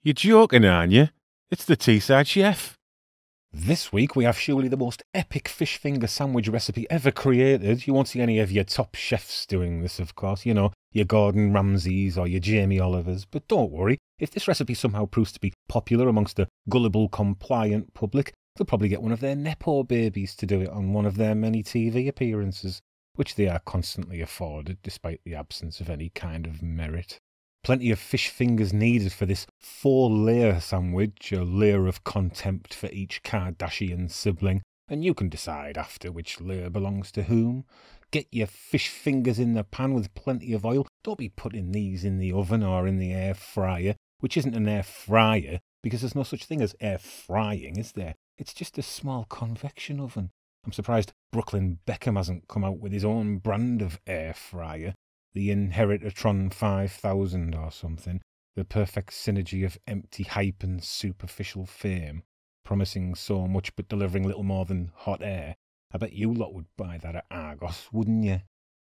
You're joking, aren't you? It's the Teesside Chef. This week we have surely the most epic fish finger sandwich recipe ever created. You won't see any of your top chefs doing this, of course, you know, your Gordon Ramsays or your Jamie Olivers. But don't worry, if this recipe somehow proves to be popular amongst the gullible, compliant public, they'll probably get one of their NEPO babies to do it on one of their many TV appearances, which they are constantly afforded despite the absence of any kind of merit. Plenty of fish fingers needed for this 4-layer sandwich, a layer of contempt for each Kardashian sibling, and you can decide after which layer belongs to whom. Get your fish fingers in the pan with plenty of oil. Don't be putting these in the oven or in the air fryer, which isn't an air fryer, because there's no such thing as air frying, is there? It's just a small convection oven. I'm surprised Brooklyn Beckham hasn't come out with his own brand of air fryer. The Inheritatron 5000 or something, the perfect synergy of empty hype and superficial fame, promising so much but delivering little more than hot air. I bet you lot would buy that at Argos, wouldn't you?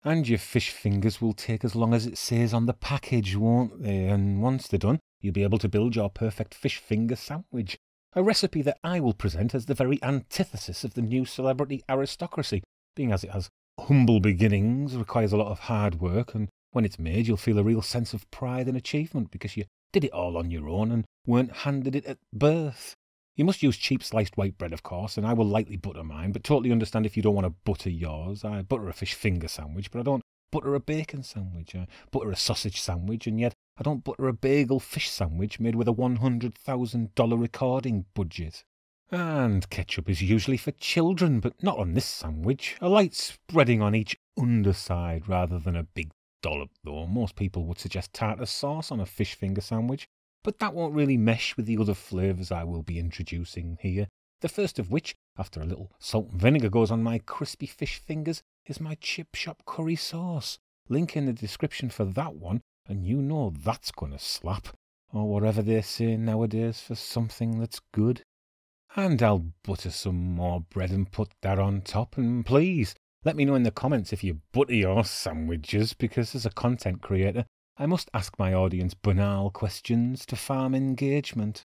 And your fish fingers will take as long as it says on the package, won't they? And once they're done, you'll be able to build your perfect fish finger sandwich, a recipe that I will present as the very antithesis of the new celebrity aristocracy, being as it has humble beginnings, requires a lot of hard work, and when it's made you'll feel a real sense of pride and achievement because you did it all on your own and weren't handed it at birth. You must use cheap sliced white bread, of course, and I will lightly butter mine, but totally understand if you don't want to butter yours. I butter a fish finger sandwich, but I don't butter a bacon sandwich. I butter a sausage sandwich, and yet I don't butter a bagel fish sandwich made with a $100,000 recording budget. And ketchup is usually for children, but not on this sandwich. A light spreading on each underside rather than a big dollop, though. Most people would suggest tartar sauce on a fish finger sandwich, but that won't really mesh with the other flavours I will be introducing here. The first of which, after a little salt and vinegar goes on my crispy fish fingers, is my chip shop curry sauce. Link in the description for that one, and you know that's gonna slap, or whatever they say nowadays for something that's good. And I'll butter some more bread and put that on top. And please, let me know in the comments if you butter your sandwiches, because as a content creator, I must ask my audience banal questions to farm engagement.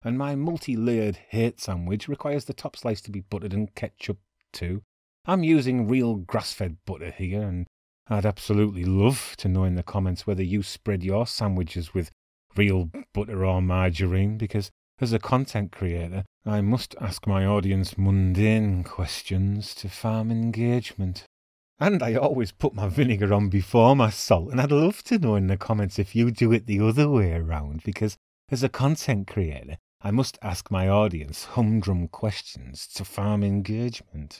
And my multi-layered hate sandwich requires the top slice to be buttered and ketchup too. I'm using real grass-fed butter here, and I'd absolutely love to know in the comments whether you spread your sandwiches with real butter or margarine, because as a content creator, I must ask my audience mundane questions to farm engagement. And I always put my vinegar on before my salt, and I'd love to know in the comments if you do it the other way around, because as a content creator, I must ask my audience humdrum questions to farm engagement.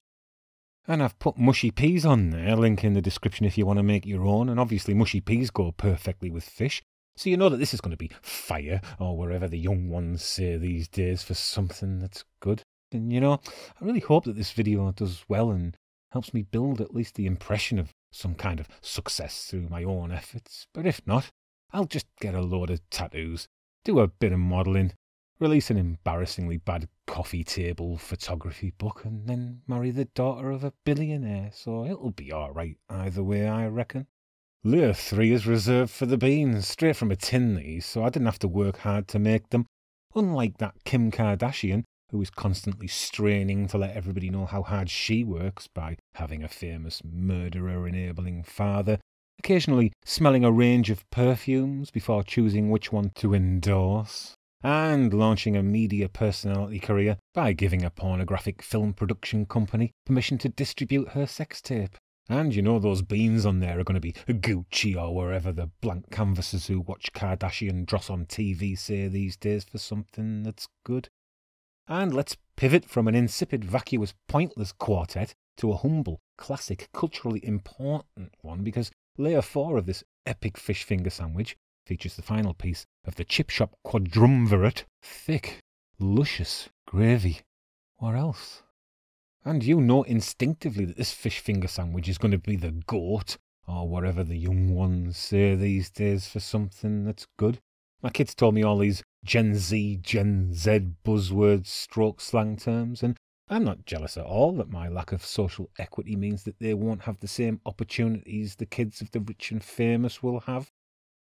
And I've put mushy peas on there, link in the description if you want to make your own, and obviously mushy peas go perfectly with fish. So you know that this is going to be fire, or wherever the young ones say these days, for something that's good. And you know, I really hope that this video does well and helps me build at least the impression of some kind of success through my own efforts. But if not, I'll just get a load of tattoos, do a bit of modelling, release an embarrassingly bad coffee table photography book, and then marry the daughter of a billionaire. So it'll be alright either way, I reckon. Layer 3 is reserved for the beans, straight from a tin these, so I didn't have to work hard to make them. Unlike that Kim Kardashian, who is constantly straining to let everybody know how hard she works by having a famous murderer-enabling father, occasionally smelling a range of perfumes before choosing which one to endorse, and launching a media personality career by giving a pornographic film production company permission to distribute her sex tape. And you know those beans on there are going to be Gucci or wherever the blank canvases who watch Kardashian dross on TV say these days for something that's good. And let's pivot from an insipid, vacuous, pointless quartet to a humble, classic, culturally important one, because layer 4 of this epic fish finger sandwich features the final piece of the chip shop quadrumvirate, thick, luscious gravy. What else? And you know instinctively that this fish finger sandwich is going to be the GOAT, or whatever the young ones say these days for something that's good. My kids told me all these Gen Z, Gen Z buzzwords, stroke slang terms, and I'm not jealous at all that my lack of social equity means that they won't have the same opportunities the kids of the rich and famous will have.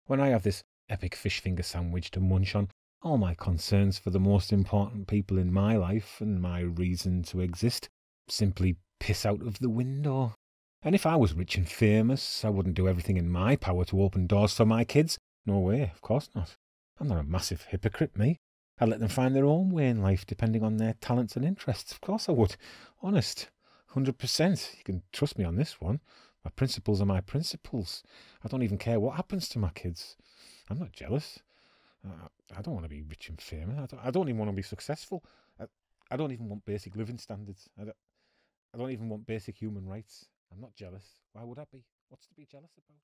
When I have this epic fish finger sandwich to munch on, all my concerns for the most important people in my life and my reason to exist simply piss out of the window. And if I was rich and famous, I wouldn't do everything in my power to open doors for my kids. No way, of course not. I'm not a massive hypocrite, me. I'd let them find their own way in life depending on their talents and interests. Of course I would. Honest. 100%. You can trust me on this one. My principles are my principles. I don't even care what happens to my kids. I'm not jealous. I don't want to be rich and famous. I don't even want to be successful. I don't even want basic living standards. I don't even want basic human rights. I'm not jealous. Why would I be? What's to be jealous about?